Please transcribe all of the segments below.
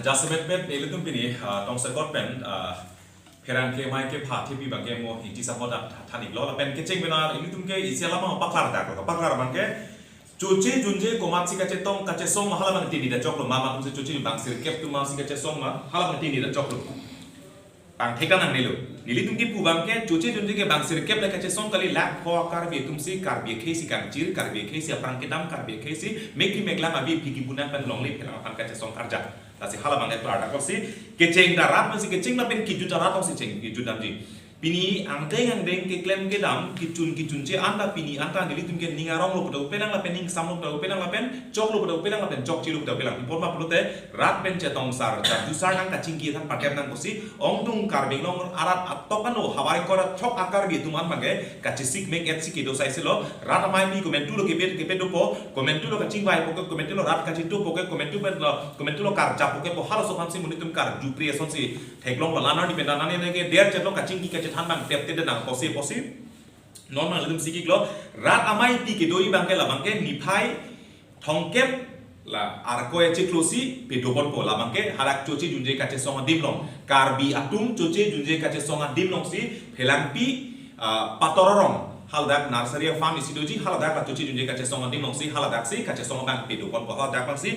Jasamet met nilitum pini tong sekot pen peran ke mai ke phat thi bang ke mo hiti sa hoda thani lo la pen ke cheng bena ilitum ke isiala ma paklar da ko paklar bang ke Choche Junje komat si kacetong kachesong mahala bang tini da choklo mama tum se choche bang sir kep tu ma si kachesong ma hala bang tini da choklo bang theka nang nilo nilitum ki pu bang ke Choche Junje ke bang sir kep la kachesong kali lak kho kar be tum si kar be khesi kar jir kar be khesi apang ke dam kar be khesi meki mekla ma bi phiki bunan pen long le phela apang kachesong karja Tasi hala bang itu ada kosi keceng darat masih keceng tapi kicun darat masih keceng kicun damji. Pini angdeng ke klaim ke dam kicun je anda pini anda nili tum ke ningarong lo pada penang la pening sam lo pada penang la pen cok lo pada penang la pen cok cilu pada penang. Impor ma pelute rat pen cetong sar jusar nang kacing ki than patem nang kosi ong tung karbing long arat atau kan lo hawai kora cok akar bi tuman mage kacesik mek et siki do sai selo rat ameipi komentu lo ke pet dopo komentu lo kacing bai pokok komentu lo rat kacing tu pokok komentu lo karja pokok po halo so hamsi munitum kar jupri esonsi theklong la lana di pendana ne ke der cetong kacing ki kacing than bang tep tep dang posi normal ledum sikik lo rat ameipi ke doi bang ke la bang ke niphai thongkep la arkoe cheklosi pe dobon po la bang ke harak Choche Junje kachesong adim long karbi atum Choche Junje kachesong adim long si phelangpi patororong haladak nursery farm isidoji haladak la Choche Junje kachesong adim long si haladak si kachesong bang pe dobon po haladak bang si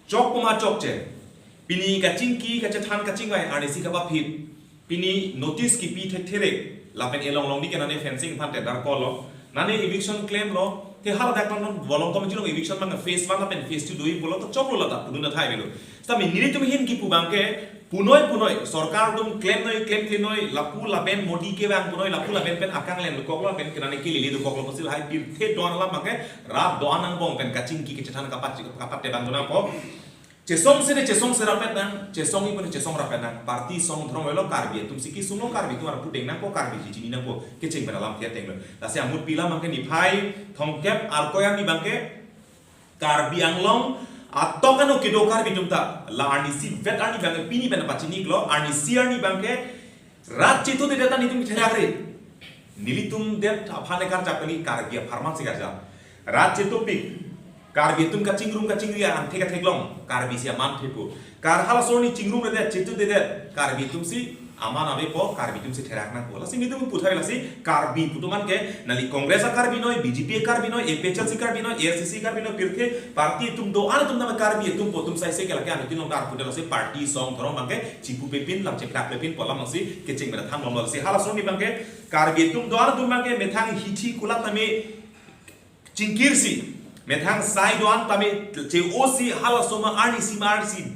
chok puma chok che pini kaching ki kacethan kaching bai arni si kaba phit Pini notice ki pi thek lapen elong long ni ke nane fencing phan te dar ko lo nane eviction claim lo te hala dak non bolong to mjilo eviction mang phase 1 lapen phase 2 doi bolo to chok lo la ta puduna thai belo sta mi niri tum hin ki pu bang ke punoi sarkar dum claim noi lapu lapen modi ke bang punoi lapu lapen pen akang len ko lo pen ke nane ki lili do ko lo sil hai pir the don la mang ke rap don ang bong pen kaching ki ke chan kapat te bang dona ko Chesong se rapet nang chesong i pun chesong rapet nang parti song throm lo karbi tum siki suno karbi tu ar puteng nang ko karbi ji nang ko kecheng bena lam tia teng lo ta se amut pila mangke ni phai thongkep ar koyang ni bangke karbi anglong atokano kedo karbi tum ta la arni si vet arni bangke pini bena pachini glo arni si arni bangke rat chitu de data ni tum thagre nilitum det phane kar chapani karbi pharmacy garja rat chitu pik Karbi tum ka cingrum ya ante ka theglong karbi sia man thepu kar hala soni cingrum de chitu de karbi tum si aman ave po karbi tum si therak na bola singi tum puthai la si karbi putuman ke nali congress karbi noi bjp karbi noi aphl karbi noi acc karbi noi pirke parti tum do ana tum na karbi tum po tum sai se ke la ke anu tar pudela si parti song thorom bangke chipu pepin lam cheplak pepin pola masi keching mera tham lom si hala soni bangke karbi tum do ana tum bangke methang hithi kulat name cingkirsi Methang sai doan tami COC halasoma arni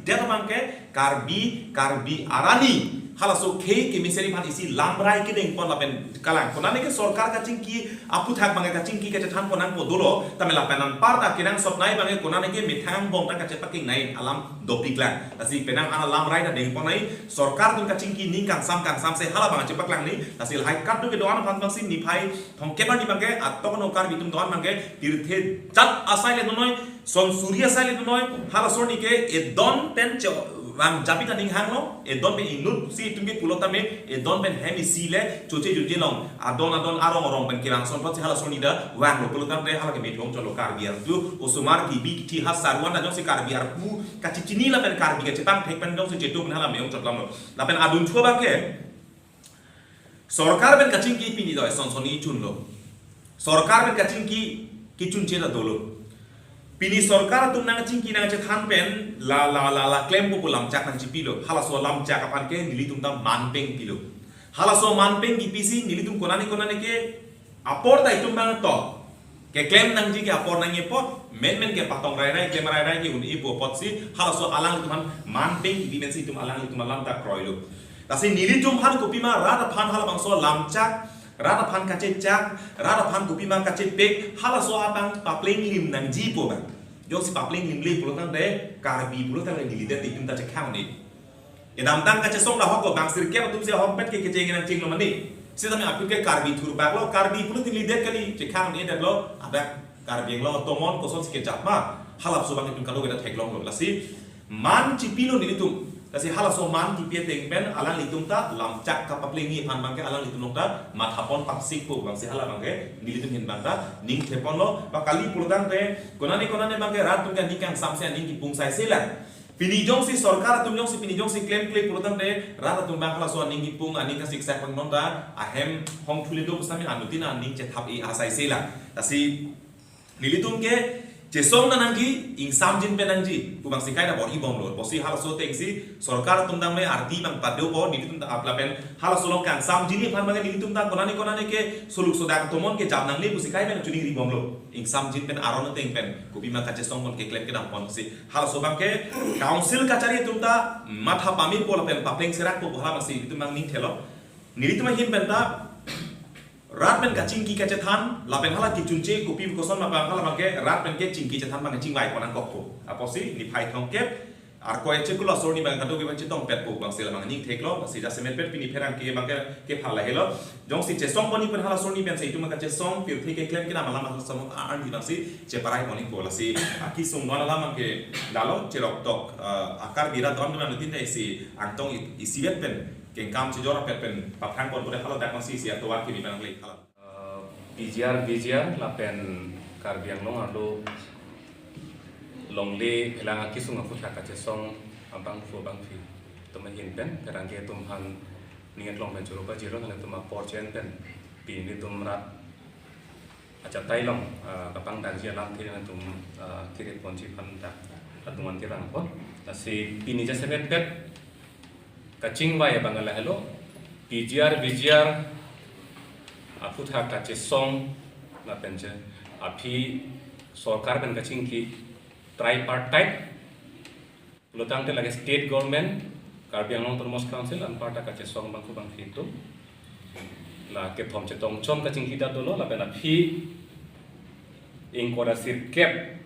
data bangke karbi arani halaso ke miseri pan isi lamrai ke deng pon lapen kalang konane ke sarkar kaching ki apu thak bangai kaching ki ke than ponang po dolo tami lapenan parta kinang sopnai bangai konane ke methang bong ta kache paking nai alam dopiklang tasi penang ana lamrai da deng ponai sarkar tun kaching ki ning kang sam se hala bangai chepaklang ni tasi hai kat du ke doan pan bang si niphai thong ke bani bangai atokno kar bitum doan bangai tirthe chat asai le noi son surya sai le noi halasor ni ke edon pen Ram japita ning hang lo edon ben inut si tumbi pulota me edon ben hemi sile Choche Junje long adon arong ben kirang son pot si hala sonida wang lo pulota re hala ke metong cholo karbiar tu osumar ki bi ti hasarwan na jong si karbiar pu kachicini la ben karbi ke chetang thek ben jong si chetu ben hala meong chotlam lo la ben adun chua ba ke sarkar ben kaching ki pini doi son soni chun lo sarkar ben kaching ki chun che la dolo Pini sarkar tum nang cingki nang cethan pen la claim ko lam chak nang cipilo halaso lam chak apan ke nilitum tam manpeng pilo halaso manpeng ki pisi nilitum konani ke apor ta itum bang to ke claim nang ji ke apor nang ye pot men ke patong rai claim rai ke un ipo pot si halaso alang tuman manpeng ki men si tum alang tum lam ta kroilo tasi nilitum han ko pima rada phan hala bang so lam chak Rada pan kace cak, rada pan gupi mang kace pek, hala so abang papling lim nang jipo bang. Jok si papling lim li pulo tang de, karbi pulo tang de lider titum ta cekang ni. Edam tang kace song la hok bang sir ke tum se hok pet ke kece nang cing lo mani. Si tami apil ke karbi tur bag lo, karbi pulo ti lider kali cekang ni dak lo, abak karbi lo tomon koson si ke jat ma, halap so bang itum kalo kita teklong lo. Lasi man cipilo ni tum. Kasi halaso man ki pie teng ben alang litung ta lam cak ka paplengi pan bangke alang litung ta mathapon paksik po bangse hala bangke nilitung hin bangta ning thepon lo ba kali pulodang te konane bangke rat tung kan nikang samse ning ki pungsai selan Pinijong si sorkar atum jong si pinijong si klaim pulutang de rat atum bang kala so ning ipung aning ka siksak pang nonda ahem hong thulido busami anutin aning che thap i asai sela tasi nilitum ke jesong nanangji ing samjin penangji kubang sikai na bori bom lor bosi hal so tengsi sorkar atum dang me arti bang padeu bo nilitum ta aplapen hal so long kan samjini phan bang nilitum ta konani ke suluk sodak tomon ke jam nang le busikai pen chuni ri bom lo ing samjin pen aron teng pen kubi ma kachesong kon ke klem ke dam pon si hal so bang ke council kachari tum ta matha pami pol pen papleng serak po hala masi nilitum bang ning thelo nilitum hin pen ta rat pen ka cingki ka cethan la pen hala ki chunche kopi ko son ma bang hala bangke rat pen ke cingki cethan bang cingwai ko nang kokko aposi ni phai thong kep ar ko eche kulo sorni bang kadu bang chitong pet po bang sela bang ning theklo si ja semet pet pini pheran ke bang ke phal la helo jong si chesong boni pen hala sorni ben se itu ma ka chesong pir theke klem ke na mala ma som arni bang si che parai boni ko la si aki sung no la ma ke dalo cherok tok akar bira don na nutin dai si antong isiet pen Keng kam cijora pen pathang kon boleh kalau dak masih sia tuan kini bang lek kalau bijar lapen karbiang long arlo longle elang kisung aku tak kachesong abang fu bang fi teman hin pen perang ke tumhan ningat long pen curuba jiro nang tuma porchen pen pi ni tumrat aja tai long kapang dan sia lam kiri nang tum kiri ponci pan dak atungan tirang pon si pini jasa pet kacing ya bangala hello bijar aku tak kachesong na penje api sorkar ben kacing ki tripartite lutang te lagi state government karbiang long termos council an parta kachesong bangku bang itu la ke thom che tong chom kacing kita dolo la ben api ingkora sirkep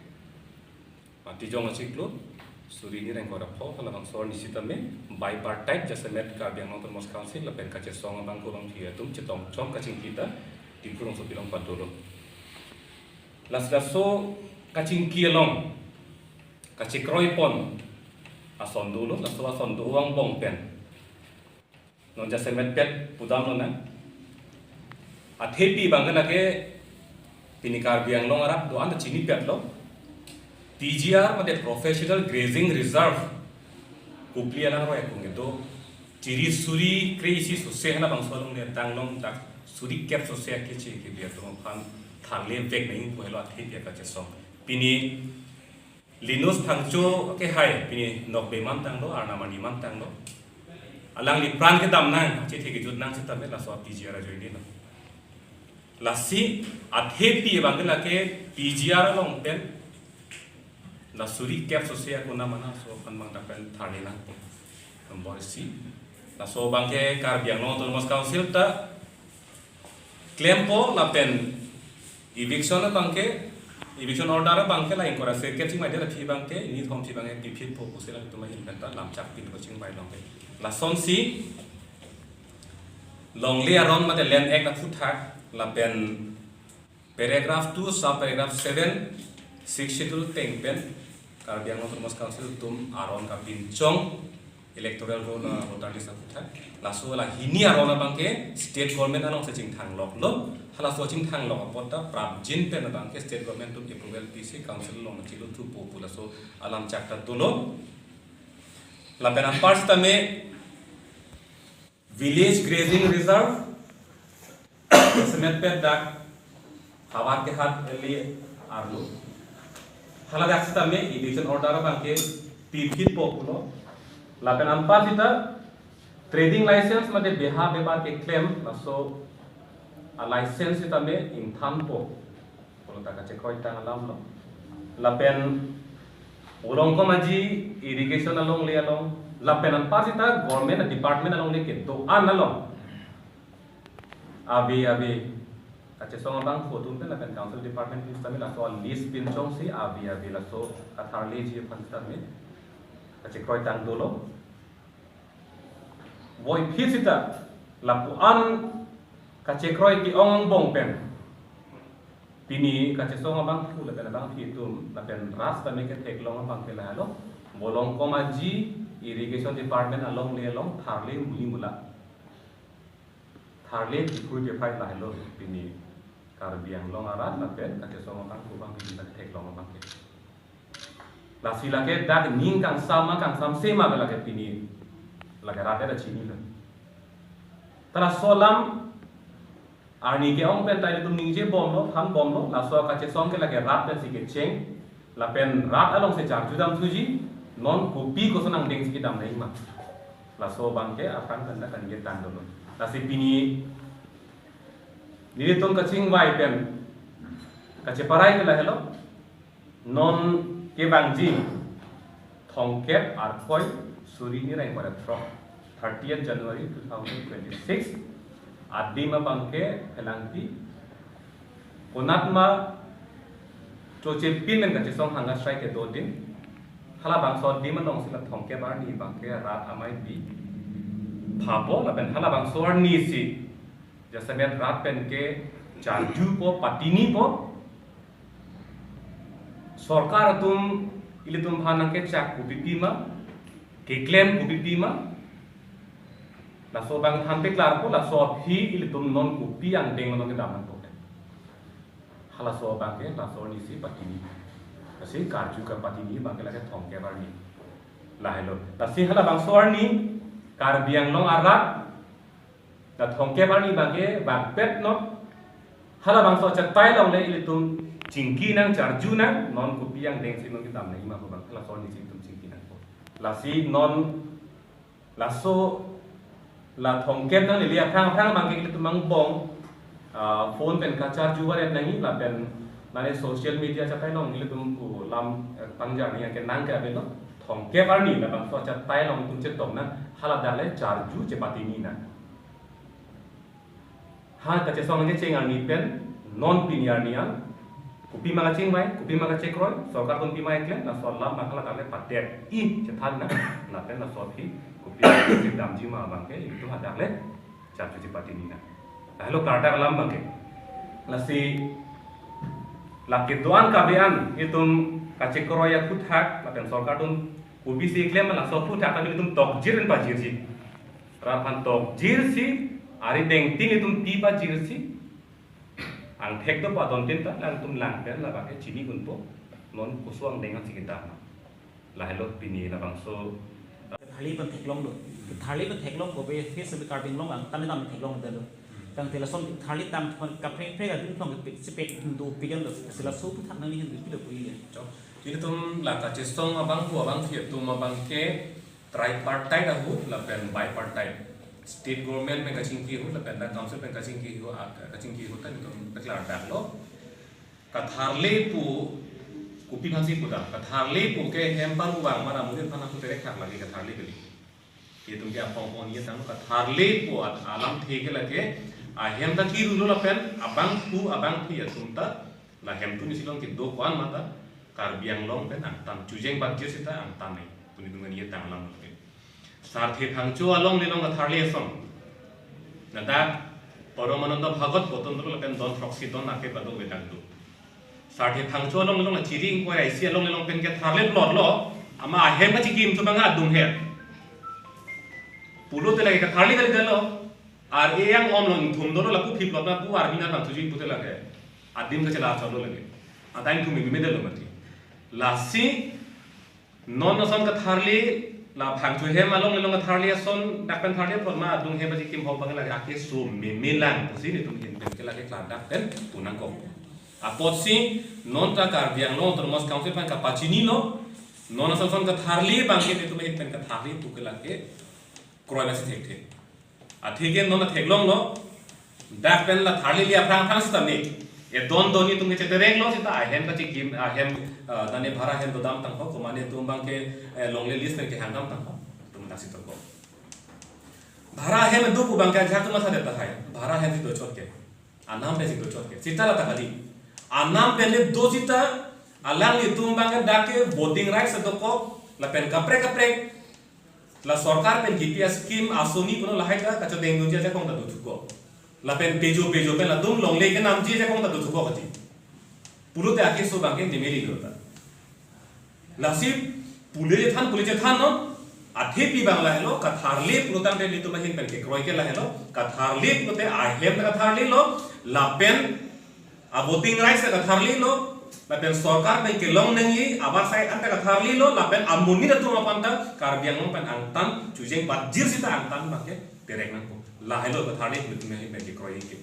mati jong achiklo suri ni reng kora pho kala bang sor ni sitame bipartite jasa met karbiang long termos council la ben kachesong bangku bang thia tum chetong chom kacing kita di kurung so bilang padolo las so kacing kielong kacikroi pon ason dulu las so ason duang bong pen non jasa met pet pudam na athepi bangala ke pini karbiang long arap do anda chini pet lo PGR मध्ये professional grazing reserve kupli ala ro ekung itu ciri suri kreisi sose hana bang solong ne tanglong tak suri cap sose ke chi ke biar tong phan thangle vek nei ko helo athi ya ka chesong pini linus thangcho ke hai pini nok be man tang do arna mani man tang do alang li pran ke dam nang chi the ke jut nang sita me la so PGR joi ni no lasi athepi bangla ke PGR long pen la suri cap sosial kuna mana so kan mang dapen thani na si la so bangke karbiang long termos council ta claim po la pen eviction na bangke eviction order bangke la inkora se cap ching mai de la phi bangke ni thom phi bangke pi phi po kusela to ma hin ta lam chak pin ko ching mai long la son si long le aron ma de land act na futhak la pen paragraph 2 sub paragraph 7 6 schedule teng pen karbiang long termos council tum aron ka bincong electoral roll voter list aku la so la hini aron bangke state government anong seching thang lok lo hala so ching thang lok apota prab jin pen bangke state government tum approval pc council long chilu thu popula so alam chakta dolo la pen apart tame village grazing reserve semet pet dak hawar ke hat eli arlo hala dak tame eviction order bangke pipit populo lapen ampa kita trading license मध्ये बेहा बेबार के claim laso a license kita me in thampo kalau tak cek koi tang alam lo lapen ulong ko maji irrigation along le along lapen ampa kita government department along le ke do an along abi kachesong abang photo pe lapen council department kita me laso list pin chong si abi laso atharli ji phanta me kacik koi tang dolo boy pisita lapuan kacik koi ki ong bong pen pini kachesong abang fu lapen abang pitum lapen ras tame ke tek long abang pe la lo bolong ko maji irrigation department along le along tharle muli mula tharle ku je phai la lo pini karbiang long ara lapen kachesong abang fu bang pini tek long abang ke lasi lagi dak ning kang sama sema belake pini lagi rate da chini lo tara solam arni ke ong pen tai tum ning je bom lo han bom lo la so kachesong ke lagi rat pen si ke cheng la pen rat along se char judam suji non kopi ko sonang deng si dam nei ma la so bang ke akan kan ge tan lo lasi pini ni tum kaching vai pen kache parai ke la hello non ke bangji thongkep arkoi suri ni rai pada 30th January 2026 adim bangke helangti onatma choche pin men kache song hanga strike ke 2 din hala bang so dim nong sila thongkep arni bangke rat amaipi phapo la ben hala bang so arni si jasamet rat pen ke charju po patini po सरकार तुम इले तुम भाना के चाक कुपिपी मा के क्लेम कुपिपी मा la so bang hampe klar ko la so phi इले तुम non कुपी ang deng no के दामन को hala so bang के la so ni si patini asi karju ka patini bang ke la ke thong ke bar ni la hello la si hala bang so ni kar biang long arat la thong ke bar ni bang ke bang pet no hala bang so chat pai long le इले तुम cingki nang charju nang non kopi yang deng si non kita amna ima ko bang la so ni si tum cingki nang ko la si non la so la thongket nang lilia phang bang ke tum mang bong phone pen ka charju wa nang la pen nane social media cha tai long ni tum ku lam pangja ni ke nang ka be no thongke par ni la bang so cha tai long tum che tong na hala dale charju che pati ni na ha ka che song ke cheng ar ni pen non piniar niang kopi mga ching mai kopi mga check roy सरकार तुम पीमा एकले ना सोला माखला काले पत्ते ई चथान ना ना पे ना सोफी kopi के दाम जी मा बांके itu hadakle चाचू जी पाटी नी ना हेलो कार्टा कलाम बांके लसी लाके दोan kabean itum kacek roy ya kuthak la pen सरकार तुम kopi si ekle ma la so kuthak kan itum tok jiren pa jirsi rapan tok jirsi ari deng ting itum pi pa jirsi ang thek to pa don tin ta lang tum lang pen la ba ke chini gun po non kusuang dengan sikita la hello pini la bang so thali pan thek long lo thali pan thek long ko be face be carving long ang tan tam thek long da lo tang tela son thali tam ka pre pre ga din thong ke spek do pigan lo sila so pu thak nang ni hin bi lo pui le ini tum la ka chesong abang pu abang fiat tum abang ke tripartite ahu la pen bipartite state government में कचिंग की हो लपेंड काउंसिल में कचिंग की हो तन तो बकला डाल लो कथारले पु कुपी भांसी पुदा कथारले पु के हेमपन वांग माना मुझे फना को तेरे खाक लगी कथारले के लिए ये तुम क्या फोन ये तंग कथारले पु आलम थे के लगे आ हेम तक की रुलो लपेंड अबंग थी तुम ता ला हेम तु निसिलों के दो कौन माता कार बियांग लोंग पे ना तम चुजेंग बात जिस ता अंग तम नहीं तुनी तुम ये तंग लम साथे भांगचो along lilong katharli song nada poromananda bhagot potondro lapen don proxy don ake bado bedang du साथे भांगचो along lilong chiri inquiry IC along lilong pen ke tharle plot lo ama ahem ma chikim to banga dum he pulo te lagi katharli dal dalo ar e yang om long thum dolo lapu phip lot na pu armi na bang tuji pute lage adim ka chala chalo lage adain thumi bime dalo mati lasi non nasan katharli la phangchu he malong lelong tharli son dakpan tharli por ma dung he baji kim ho bang la ake so me lang pusi ni tum hin ke la ke klar dak pen punang ko a potsi non ta kar biang no tor mos council pan ka pachini no non asal son ka tharli bang ke tum hin pen ka tharli tu ke la ke kroi basi thek the a thege non na theglong no dak pen la tharli li aprang phang sta ni e don doni tum ke tereng lo sita a hem ka chi kim a hem dane bhara hem do dam tang ko mane tum bang ke longle list ke handam tang tum dasi to ko bhara hem do pu bang ka jha tum sa deta hai bhara hem do chot ke anam pe si do chot ke sita la ta kali anam pe le do sita alang li tum bang da ke voting rights do ko la pen kapre la sarkar pen gps scheme asoni kono la hai ka ka deng do ja kong da do ko la pen pejo pe la dum longle ke nam ji ja kong da do ko ka ji puro te ake so bang ke nimeli hota la si pule je than no athe pi bang la hello katharle protam te litu mahin pen ke kroi ke la hello katharle prote a hem katharle lo la pen a voting rights katharle lo lapen sorkar pen kelong nengi abar sai anta ka tharli lo lapen amuni da tuma panta karbiang long pen angtan chujeng bajir sita angtan make terek nang ko la helo ka tharli mit me ke kroyi ke